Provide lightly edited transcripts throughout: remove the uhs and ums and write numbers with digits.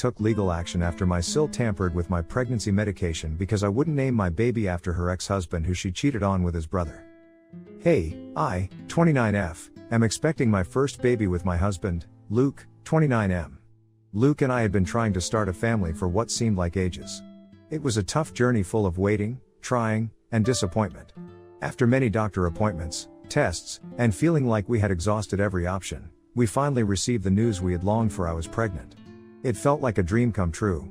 took legal action after my SIL tampered with my pregnancy medication because I wouldn't name my baby after her ex-husband who she cheated on with his brother. Hey, I, 29F, am expecting my first baby with my husband, Luke, 29M. Luke and I had been trying to start a family for what seemed like ages. It was a tough journey full of waiting, trying, and disappointment. After many doctor appointments, tests, and feeling like we had exhausted every option, we finally received the news we had longed for. I was pregnant. It felt like a dream come true.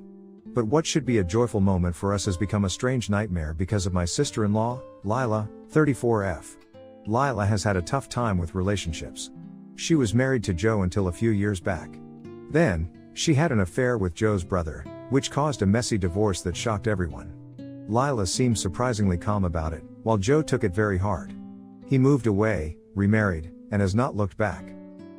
But what should be a joyful moment for us has become a strange nightmare because of my sister-in-law, Lila, 34F. Lila has had a tough time with relationships. She was married to Joe until a few years back. Then, she had an affair with Joe's brother, which caused a messy divorce that shocked everyone. Lila seemed surprisingly calm about it, while Joe took it very hard. He moved away, remarried, and has not looked back.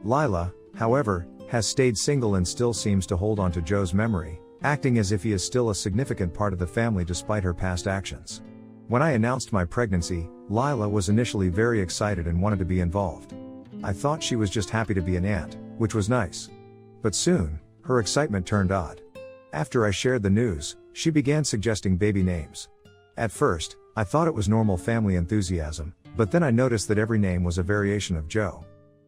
Lila, however, has stayed single and still seems to hold on to Joe's memory, acting as if he is still a significant part of the family despite her past actions. When I announced my pregnancy, Lila was initially very excited and wanted to be involved. I thought she was just happy to be an aunt, which was nice. But soon, her excitement turned odd. After I shared the news, she began suggesting baby names. At first, I thought it was normal family enthusiasm, but then I noticed that every name was a variation of Joe.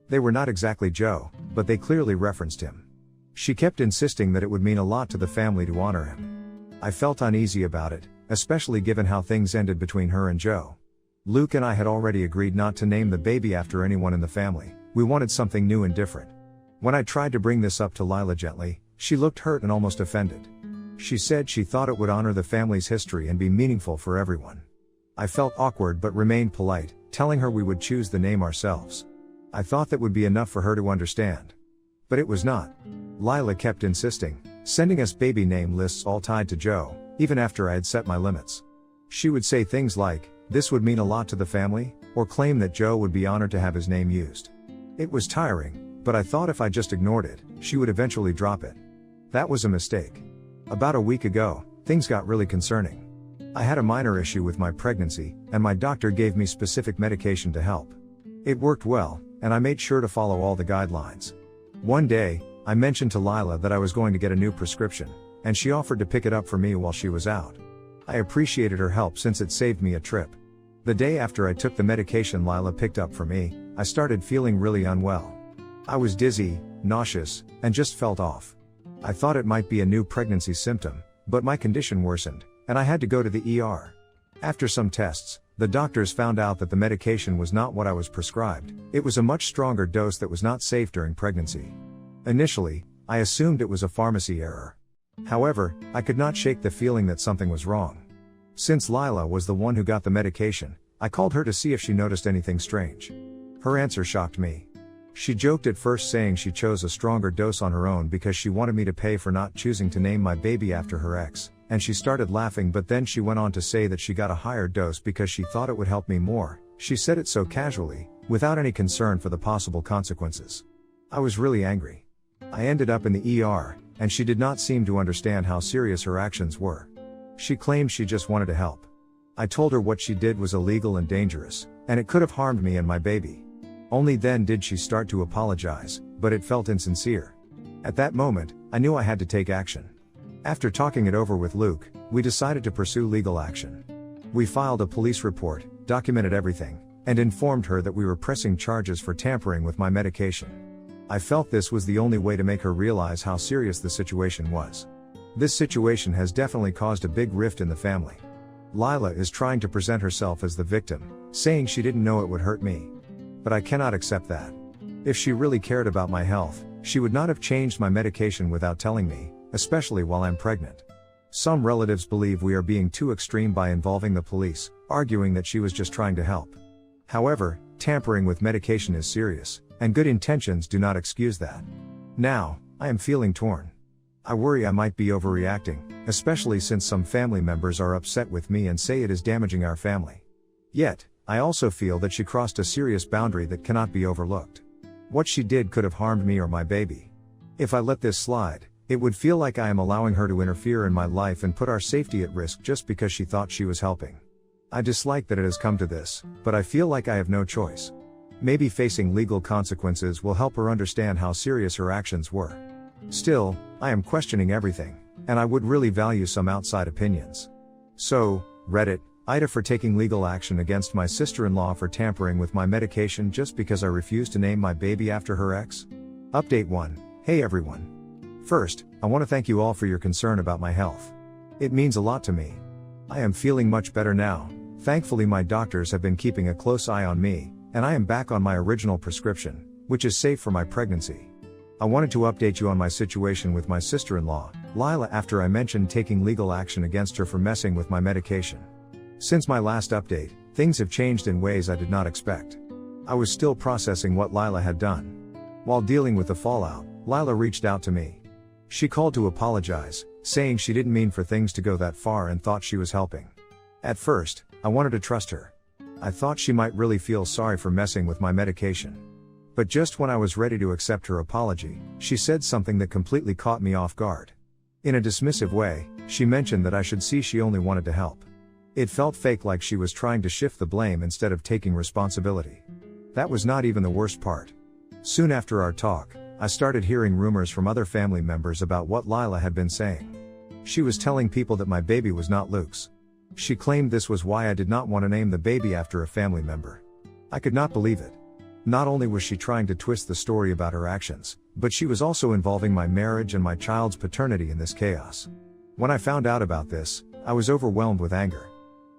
They were not exactly Joe, but they clearly referenced him. She kept insisting that it would mean a lot to the family to honor him. I felt uneasy about it, especially given how things ended between her and Joe. Luke and I had already agreed not to name the baby after anyone in the family. We wanted something new and different. When I tried to bring this up to Lila gently, she looked hurt and almost offended. She said she thought it would honor the family's history and be meaningful for everyone. I felt awkward but remained polite, telling her we would choose the name ourselves. I thought that would be enough for her to understand. But it was not. Lila kept insisting, sending us baby name lists all tied to Joe, even after I had set my limits. She would say things like, "This would mean a lot to the family," or claim that Joe would be honored to have his name used. It was tiring, but I thought if I just ignored it, she would eventually drop it. That was a mistake. About a week ago, things got really concerning. I had a minor issue with my pregnancy, and my doctor gave me specific medication to help. It worked well, and I made sure to follow all the guidelines. One day, I mentioned to Lila that I was going to get a new prescription, and she offered to pick it up for me while she was out. I appreciated her help since it saved me a trip. The day after I took the medication Lila picked up for me, I started feeling really unwell. I was dizzy, nauseous, and just felt off. I thought it might be a new pregnancy symptom, but my condition worsened, and I had to go to the ER. After some tests, the doctors found out that the medication was not what I was prescribed. It was a much stronger dose that was not safe during pregnancy. Initially, I assumed it was a pharmacy error. However, I could not shake the feeling that something was wrong. Since Lila was the one who got the medication, I called her to see if she noticed anything strange. Her answer shocked me. She joked at first saying she chose a stronger dose on her own because she wanted me to pay for not choosing to name my baby after her ex, and she started laughing, but then she went on to say that she got a higher dose because she thought it would help me more. She said it so casually, without any concern for the possible consequences. I was really angry. I ended up in the ER, and she did not seem to understand how serious her actions were. She claimed she just wanted to help. I told her what she did was illegal and dangerous, and it could have harmed me and my baby. Only then did she start to apologize, but it felt insincere. At that moment, I knew I had to take action. After talking it over with Luke, we decided to pursue legal action. We filed a police report, documented everything, and informed her that we were pressing charges for tampering with my medication. I felt this was the only way to make her realize how serious the situation was. This situation has definitely caused a big rift in the family. Lila is trying to present herself as the victim, saying she didn't know it would hurt me. But I cannot accept that. If she really cared about my health, she would not have changed my medication without telling me, especially while I'm pregnant. Some relatives believe we are being too extreme by involving the police, arguing that she was just trying to help. However, tampering with medication is serious, and good intentions do not excuse that. Now, I am feeling torn. I worry I might be overreacting, especially since some family members are upset with me and say it is damaging our family. Yet, I also feel that she crossed a serious boundary that cannot be overlooked. What she did could have harmed me or my baby. If I let this slide, it would feel like I am allowing her to interfere in my life and put our safety at risk just because she thought she was helping. I dislike that it has come to this, but I feel like I have no choice. Maybe facing legal consequences will help her understand how serious her actions were. Still, I am questioning everything, and I would really value some outside opinions. So, Reddit, Ida for taking legal action against my sister-in-law for tampering with my medication just because I refused to name my baby after her ex? Update 1. Hey everyone. First, I want to thank you all for your concern about my health. It means a lot to me. I am feeling much better now. Thankfully my doctors have been keeping a close eye on me, and I am back on my original prescription, which is safe for my pregnancy. I wanted to update you on my situation with my sister-in-law, Lila, after I mentioned taking legal action against her for messing with my medication. Since my last update, things have changed in ways I did not expect. I was still processing what Lila had done. While dealing with the fallout, Lila reached out to me. She called to apologize, saying she didn't mean for things to go that far and thought she was helping. At first, I wanted to trust her. I thought she might really feel sorry for messing with my medication. But just when I was ready to accept her apology, she said something that completely caught me off guard. In a dismissive way, she mentioned that I should see she only wanted to help. It felt fake, like she was trying to shift the blame instead of taking responsibility. That was not even the worst part. Soon after our talk, I started hearing rumors from other family members about what Lila had been saying. She was telling people that my baby was not Luke's. She claimed this was why I did not want to name the baby after a family member. I could not believe it. Not only was she trying to twist the story about her actions, but she was also involving my marriage and my child's paternity in this chaos. When I found out about this, I was overwhelmed with anger.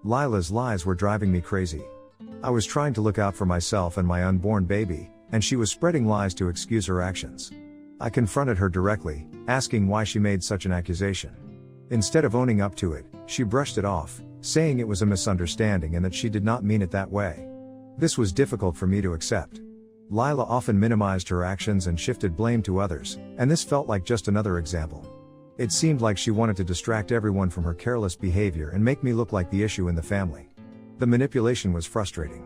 Lila's lies were driving me crazy. I was trying to look out for myself and my unborn baby, and she was spreading lies to excuse her actions. I confronted her directly, asking why she made such an accusation. Instead of owning up to it, she brushed it off, saying it was a misunderstanding and that she did not mean it that way. This was difficult for me to accept. Lila often minimized her actions and shifted blame to others, and this felt like just another example. It seemed like she wanted to distract everyone from her careless behavior and make me look like the issue in the family. The manipulation was frustrating.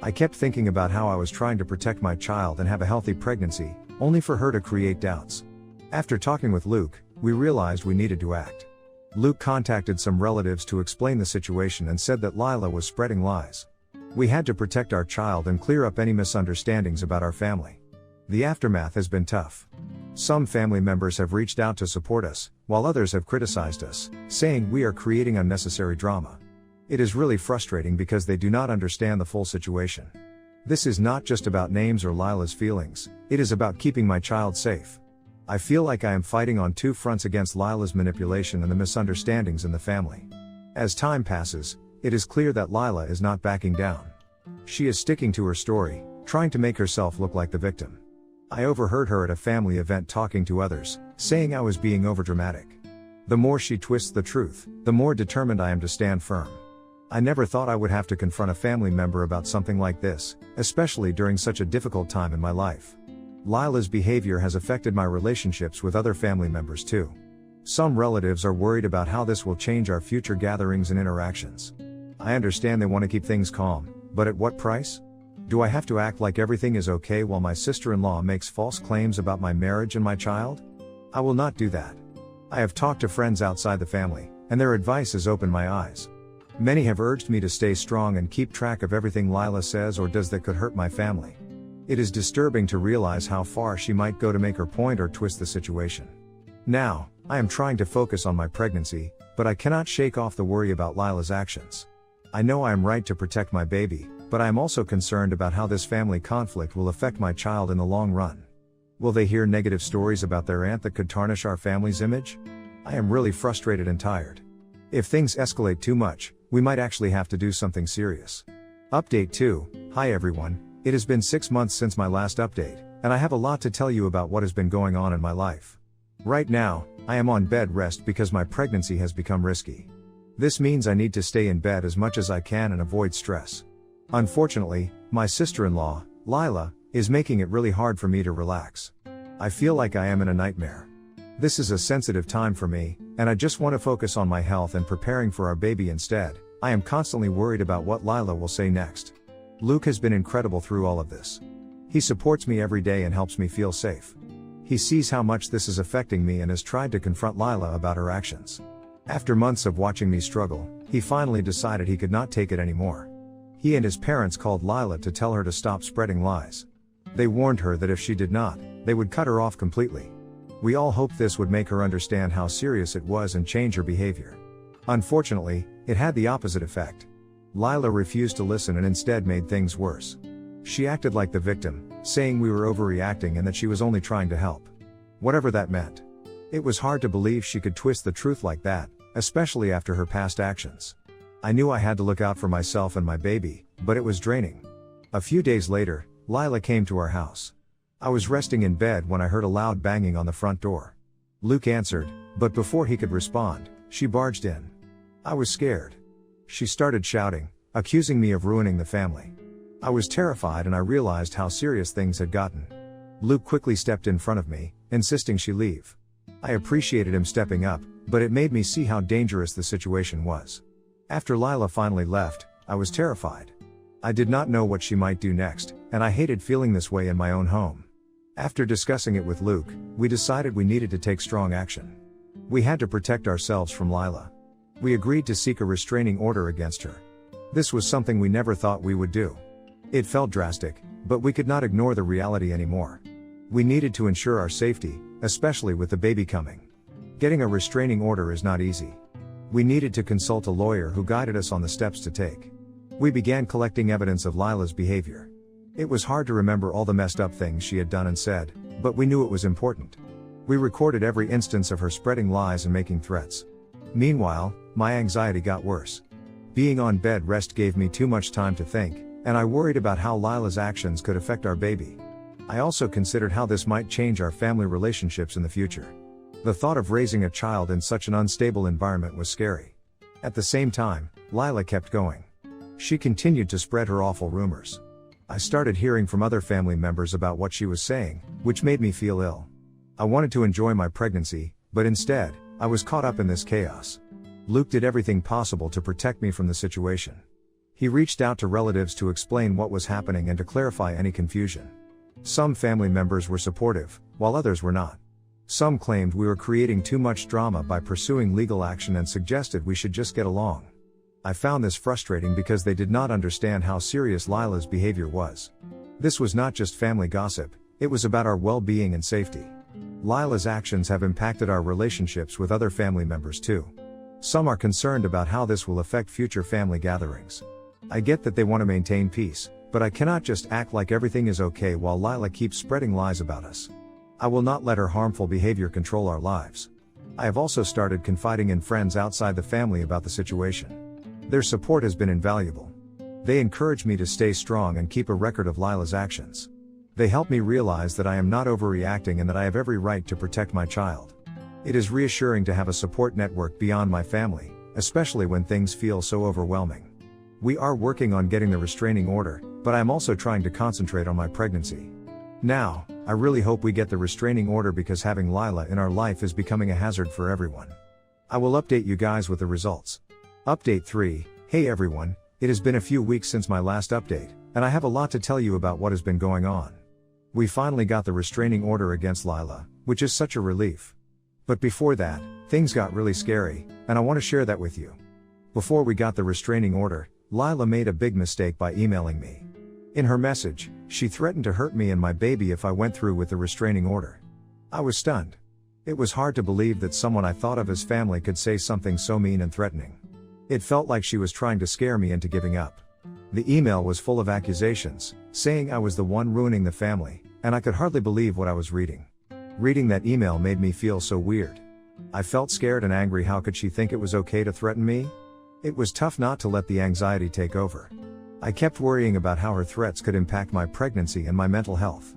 I kept thinking about how I was trying to protect my child and have a healthy pregnancy, only for her to create doubts. After talking with Luke, we realized we needed to act. Luke contacted some relatives to explain the situation and said that Lila was spreading lies. We had to protect our child and clear up any misunderstandings about our family. The aftermath has been tough. Some family members have reached out to support us, while others have criticized us, saying we are creating unnecessary drama. It is really frustrating because they do not understand the full situation. This is not just about names or Lila's feelings, it is about keeping my child safe. I feel like I am fighting on two fronts against Lila's manipulation and the misunderstandings in the family. As time passes, it is clear that Lila is not backing down. She is sticking to her story, trying to make herself look like the victim. I overheard her at a family event talking to others, saying I was being overdramatic. The more she twists the truth, the more determined I am to stand firm. I never thought I would have to confront a family member about something like this, especially during such a difficult time in my life. Lila's behavior has affected my relationships with other family members too. Some relatives are worried about how this will change our future gatherings and interactions. I understand they want to keep things calm, but at what price? Do I have to act like everything is okay while my sister-in-law makes false claims about my marriage and my child? I will not do that. I have talked to friends outside the family, and their advice has opened my eyes. Many have urged me to stay strong and keep track of everything Lila says or does that could hurt my family. It is disturbing to realize how far she might go to make her point or twist the situation. Now, I am trying to focus on my pregnancy, but I cannot shake off the worry about Lila's actions. I know I am right to protect my baby, but I am also concerned about how this family conflict will affect my child in the long run. Will they hear negative stories about their aunt that could tarnish our family's image? I am really frustrated and tired. If things escalate too much, we might actually have to do something serious. Update 2. Hi everyone, it has been 6 months since my last update, and I have a lot to tell you about what has been going on in my life. Right now, I am on bed rest because my pregnancy has become risky. This means I need to stay in bed as much as I can and avoid stress. Unfortunately, my sister-in-law, Lila, is making it really hard for me to relax. I feel like I am in a nightmare. This is a sensitive time for me, and I just want to focus on my health and preparing for our baby instead. I am constantly worried about what Lila will say next. Luke has been incredible through all of this. He supports me every day and helps me feel safe. He sees how much this is affecting me and has tried to confront Lila about her actions. After months of watching me struggle, he finally decided he could not take it anymore. He and his parents called Lila to tell her to stop spreading lies. They warned her that if she did not, they would cut her off completely. We all hoped this would make her understand how serious it was and change her behavior. Unfortunately, it had the opposite effect. Lila refused to listen and instead made things worse. She acted like the victim, saying we were overreacting and that she was only trying to help. Whatever that meant. It was hard to believe she could twist the truth like that, especially after her past actions. I knew I had to look out for myself and my baby, but it was draining. A few days later, Lila came to our house. I was resting in bed when I heard a loud banging on the front door. Luke answered, but before he could respond, she barged in. I was scared. She started shouting, accusing me of ruining the family. I was terrified and I realized how serious things had gotten. Luke quickly stepped in front of me, insisting she leave. I appreciated him stepping up, but it made me see how dangerous the situation was. After Lila finally left, I was terrified. I did not know what she might do next, and I hated feeling this way in my own home. After discussing it with Luke, we decided we needed to take strong action. We had to protect ourselves from Lila. We agreed to seek a restraining order against her. This was something we never thought we would do. It felt drastic, but we could not ignore the reality anymore. We needed to ensure our safety, especially with the baby coming. Getting a restraining order is not easy. We needed to consult a lawyer who guided us on the steps to take. We began collecting evidence of Lila's behavior. It was hard to remember all the messed up things she had done and said, but we knew it was important. We recorded every instance of her spreading lies and making threats. Meanwhile, my anxiety got worse. Being on bed rest gave me too much time to think, and I worried about how Lila's actions could affect our baby. I also considered how this might change our family relationships in the future. The thought of raising a child in such an unstable environment was scary. At the same time, Lila kept going. She continued to spread her awful rumors. I started hearing from other family members about what she was saying, which made me feel ill. I wanted to enjoy my pregnancy, but instead, I was caught up in this chaos. Luke did everything possible to protect me from the situation. He reached out to relatives to explain what was happening and to clarify any confusion. Some family members were supportive, while others were not. Some claimed we were creating too much drama by pursuing legal action and suggested we should just get along. I found this frustrating because they did not understand how serious Lila's behavior was. This was not just family gossip, it was about our well-being and safety. Lila's actions have impacted our relationships with other family members too. Some are concerned about how this will affect future family gatherings. I get that they want to maintain peace, but I cannot just act like everything is okay while Lila keeps spreading lies about us. I will not let her harmful behavior control our lives. I have also started confiding in friends outside the family about the situation. Their support has been invaluable. They encourage me to stay strong and keep a record of Lila's actions. They help me realize that I am not overreacting and that I have every right to protect my child. It is reassuring to have a support network beyond my family, especially when things feel so overwhelming. We are working on getting the restraining order, but I am also trying to concentrate on my pregnancy. Now, I really hope we get the restraining order because having Lila in our life is becoming a hazard for everyone. I will update you guys with the results. Update 3, hey everyone, it has been a few weeks since my last update, and I have a lot to tell you about what has been going on. We finally got the restraining order against Lila, which is such a relief. But before that, things got really scary, and I want to share that with you. Before we got the restraining order, Lila made a big mistake by emailing me. In her message, she threatened to hurt me and my baby if I went through with the restraining order. I was stunned. It was hard to believe that someone I thought of as family could say something so mean and threatening. It felt like she was trying to scare me into giving up. The email was full of accusations, saying I was the one ruining the family, and I could hardly believe what I was reading. Reading that email made me feel so weird. I felt scared and angry. How could she think it was okay to threaten me? It was tough not to let the anxiety take over. I kept worrying about how her threats could impact my pregnancy and my mental health.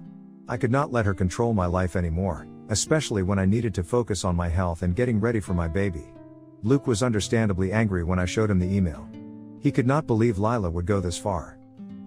I could not let her control my life anymore, especially when I needed to focus on my health and getting ready for my baby. Luke was understandably angry when I showed him the email. He could not believe Lila would go this far.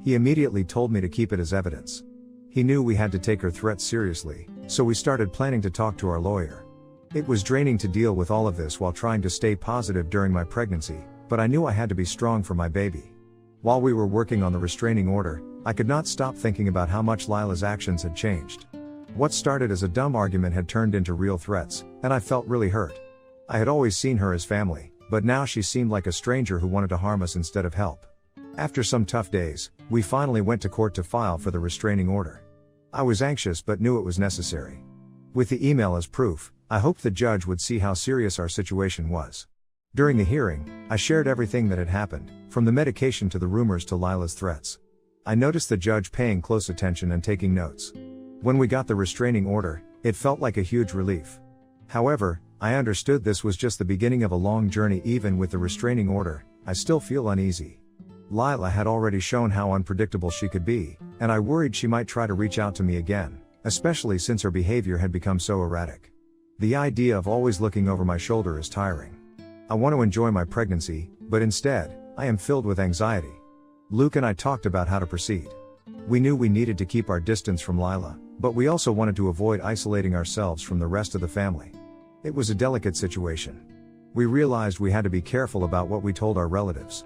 He immediately told me to keep it as evidence. He knew we had to take her threats seriously, so we started planning to talk to our lawyer. It was draining to deal with all of this while trying to stay positive during my pregnancy, but I knew I had to be strong for my baby. While we were working on the restraining order, I could not stop thinking about how much Lila's actions had changed. What started as a dumb argument had turned into real threats, and I felt really hurt. I had always seen her as family, but now she seemed like a stranger who wanted to harm us instead of help. After some tough days, we finally went to court to file for the restraining order. I was anxious but knew it was necessary. With the email as proof, I hoped the judge would see how serious our situation was. During the hearing, I shared everything that had happened, from the medication to the rumors to Lila's threats. I noticed the judge paying close attention and taking notes. When we got the restraining order, it felt like a huge relief. However, I understood this was just the beginning of a long journey. Even with the restraining order, I still feel uneasy. Lila had already shown how unpredictable she could be, and I worried she might try to reach out to me again, especially since her behavior had become so erratic. The idea of always looking over my shoulder is tiring. I want to enjoy my pregnancy, but instead, I am filled with anxiety. Luke and I talked about how to proceed. We knew we needed to keep our distance from Lila, but we also wanted to avoid isolating ourselves from the rest of the family. It was a delicate situation. We realized we had to be careful about what we told our relatives.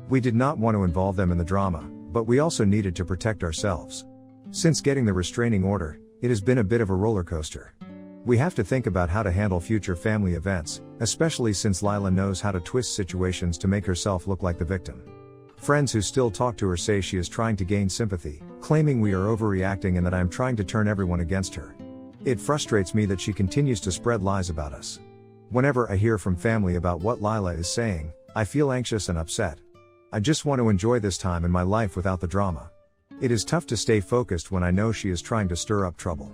We did not want to involve them in the drama, but we also needed to protect ourselves. Since getting the restraining order, it has been a bit of a roller coaster. We have to think about how to handle future family events, especially since Lila knows how to twist situations to make herself look like the victim. Friends who still talk to her say she is trying to gain sympathy, claiming we are overreacting and that I am trying to turn everyone against her. It frustrates me that she continues to spread lies about us. Whenever I hear from family about what Lila is saying, I feel anxious and upset. I just want to enjoy this time in my life without the drama. It is tough to stay focused when I know she is trying to stir up trouble.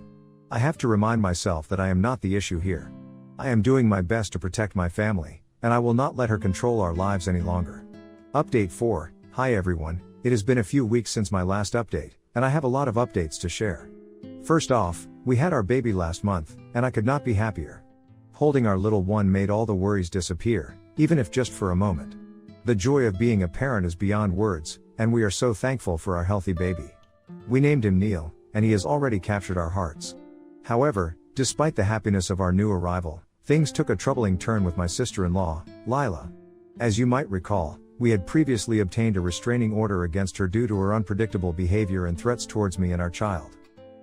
I have to remind myself that I am not the issue here. I am doing my best to protect my family, and I will not let her control our lives any longer. Update 4. Hi everyone, it has been a few weeks since my last update, and I have a lot of updates to share. First off, we had our baby last month, and I could not be happier. Holding our little one made all the worries disappear, even if just for a moment. The joy of being a parent is beyond words, and we are so thankful for our healthy baby. We named him Neil, and he has already captured our hearts. However, despite the happiness of our new arrival, things took a troubling turn with my sister-in-law, Lila. As you might recall, we had previously obtained a restraining order against her due to her unpredictable behavior and threats towards me and our child.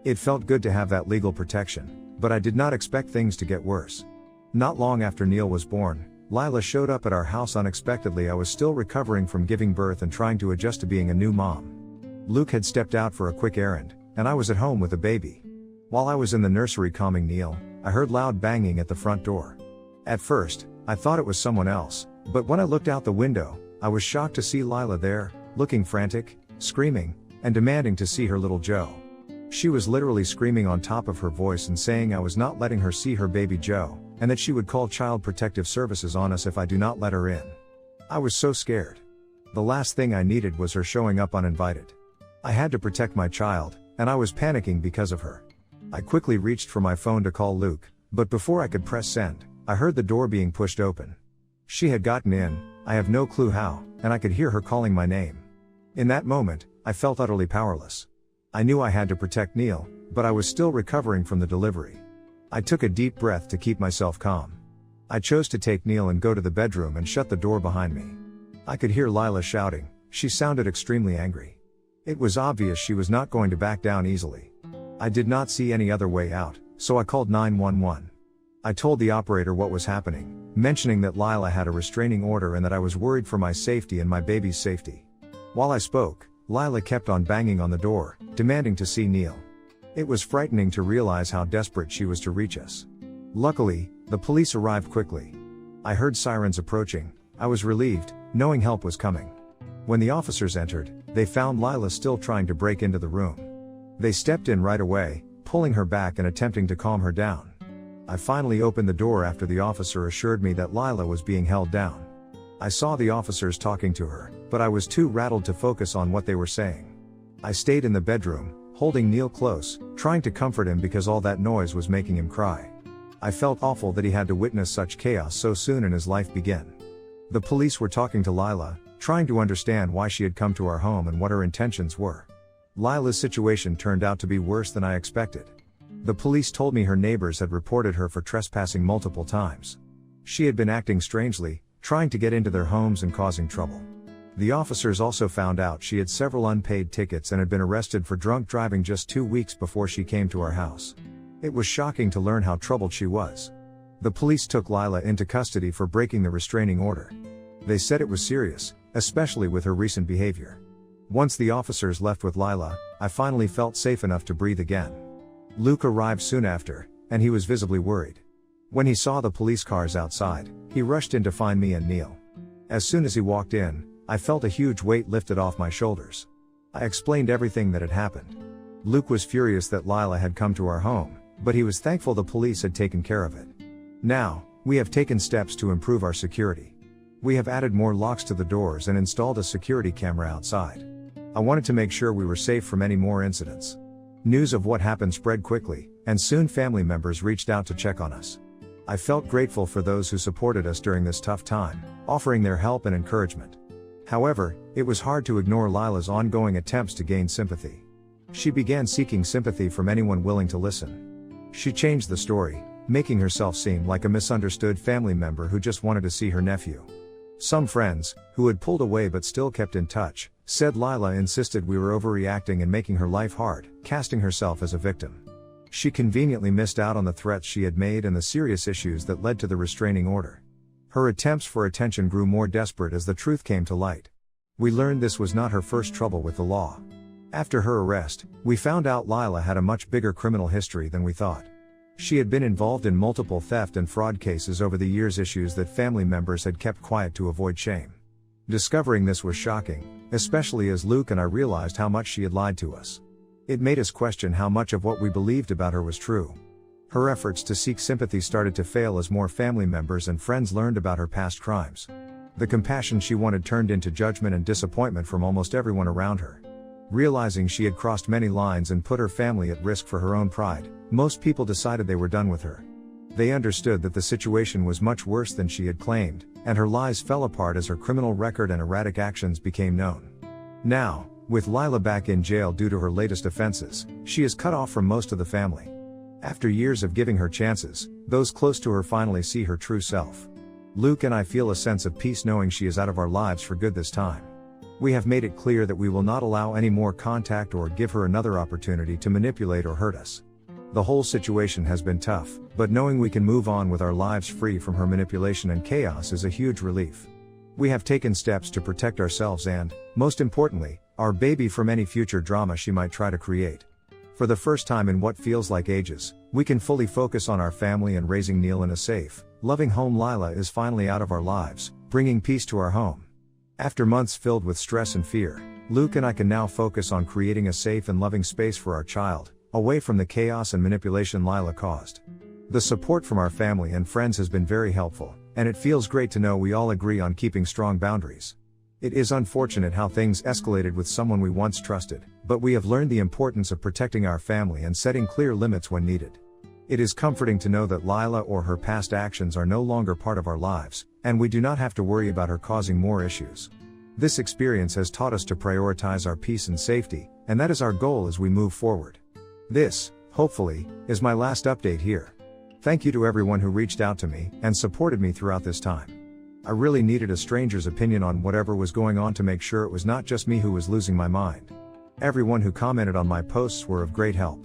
It felt good to have that legal protection, but I did not expect things to get worse. Not long after Neil was born, Lila showed up at our house unexpectedly. I was still recovering from giving birth and trying to adjust to being a new mom. Luke had stepped out for a quick errand, and I was at home with the baby. While I was in the nursery calming Neil, I heard loud banging at the front door. At first, I thought it was someone else, but when I looked out the window, I was shocked to see Lila there, looking frantic, screaming, and demanding to see her little Joe. She was literally screaming on top of her voice and saying I was not letting her see her baby Joe, and that she would call Child Protective Services on us if I do not let her in. I was so scared. The last thing I needed was her showing up uninvited. I had to protect my child, and I was panicking because of her. I quickly reached for my phone to call Luke, but before I could press send, I heard the door being pushed open. She had gotten in, I have no clue how, and I could hear her calling my name. In that moment, I felt utterly powerless. I knew I had to protect Neil, but I was still recovering from the delivery. I took a deep breath to keep myself calm. I chose to take Neil and go to the bedroom and shut the door behind me. I could hear Lila shouting. She sounded extremely angry. It was obvious she was not going to back down easily. I did not see any other way out, so I called 911. I told the operator what was happening, mentioning that Lila had a restraining order and that I was worried for my safety and my baby's safety. While I spoke, Lila kept on banging on the door, demanding to see Neil. It was frightening to realize how desperate she was to reach us. Luckily, the police arrived quickly. I heard sirens approaching. I was relieved, knowing help was coming. When the officers entered, they found Lila still trying to break into the room. They stepped in right away, pulling her back and attempting to calm her down. I finally opened the door after the officer assured me that Lila was being held down. I saw the officers talking to her, but I was too rattled to focus on what they were saying. I stayed in the bedroom, holding Neil close, trying to comfort him because all that noise was making him cry. I felt awful that he had to witness such chaos so soon in his life begin. The police were talking to Lila, trying to understand why she had come to our home and what her intentions were. Lila's situation turned out to be worse than I expected. The police told me her neighbors had reported her for trespassing multiple times. She had been acting strangely, trying to get into their homes and causing trouble. The officers also found out she had several unpaid tickets and had been arrested for drunk driving just 2 weeks before she came to our house. It was shocking to learn how troubled she was. The police took Lila into custody for breaking the restraining order. They said it was serious, especially with her recent behavior. Once the officers left with Lila, I finally felt safe enough to breathe again. Luke arrived soon after, and he was visibly worried. When he saw the police cars outside, he rushed in to find me and Neil. As soon as he walked in, I felt a huge weight lifted off my shoulders. I explained everything that had happened. Luke was furious that Lila had come to our home, but he was thankful the police had taken care of it. Now, we have taken steps to improve our security. We have added more locks to the doors and installed a security camera outside. I wanted to make sure we were safe from any more incidents. News of what happened spread quickly, and soon family members reached out to check on us. I felt grateful for those who supported us during this tough time, offering their help and encouragement. However, it was hard to ignore Lila's ongoing attempts to gain sympathy. She began seeking sympathy from anyone willing to listen. She changed the story, making herself seem like a misunderstood family member who just wanted to see her nephew. Some friends, who had pulled away but still kept in touch, said Lila insisted we were overreacting and making her life hard, casting herself as a victim. She conveniently missed out on the threats she had made and the serious issues that led to the restraining order. Her attempts for attention grew more desperate as the truth came to light. We learned this was not her first trouble with the law. After her arrest, we found out Lila had a much bigger criminal history than we thought. She had been involved in multiple theft and fraud cases over the years, issues that family members had kept quiet to avoid shame. Discovering this was shocking, especially as Luke and I realized how much she had lied to us. It made us question how much of what we believed about her was true. Her efforts to seek sympathy started to fail as more family members and friends learned about her past crimes. The compassion she wanted turned into judgment and disappointment from almost everyone around her. Realizing she had crossed many lines and put her family at risk for her own pride, most people decided they were done with her. They understood that the situation was much worse than she had claimed, and her lies fell apart as her criminal record and erratic actions became known. Now, with Lila back in jail due to her latest offenses, she is cut off from most of the family. After years of giving her chances, those close to her finally see her true self. Luke and I feel a sense of peace knowing she is out of our lives for good this time. We have made it clear that we will not allow any more contact or give her another opportunity to manipulate or hurt us. The whole situation has been tough, but knowing we can move on with our lives free from her manipulation and chaos is a huge relief. We have taken steps to protect ourselves and, most importantly, our baby from any future drama she might try to create. For the first time in what feels like ages, we can fully focus on our family and raising Neil in a safe, loving home. Lila is finally out of our lives, bringing peace to our home. After months filled with stress and fear, Luke and I can now focus on creating a safe and loving space for our child, away from the chaos and manipulation Lila caused. The support from our family and friends has been very helpful, and it feels great to know we all agree on keeping strong boundaries. It is unfortunate how things escalated with someone we once trusted, but we have learned the importance of protecting our family and setting clear limits when needed. It is comforting to know that Lila or her past actions are no longer part of our lives, and we do not have to worry about her causing more issues. This experience has taught us to prioritize our peace and safety, and that is our goal as we move forward. This, hopefully, is my last update here. Thank you to everyone who reached out to me and supported me throughout this time. I really needed a stranger's opinion on whatever was going on to make sure it was not just me who was losing my mind. Everyone who commented on my posts were of great help.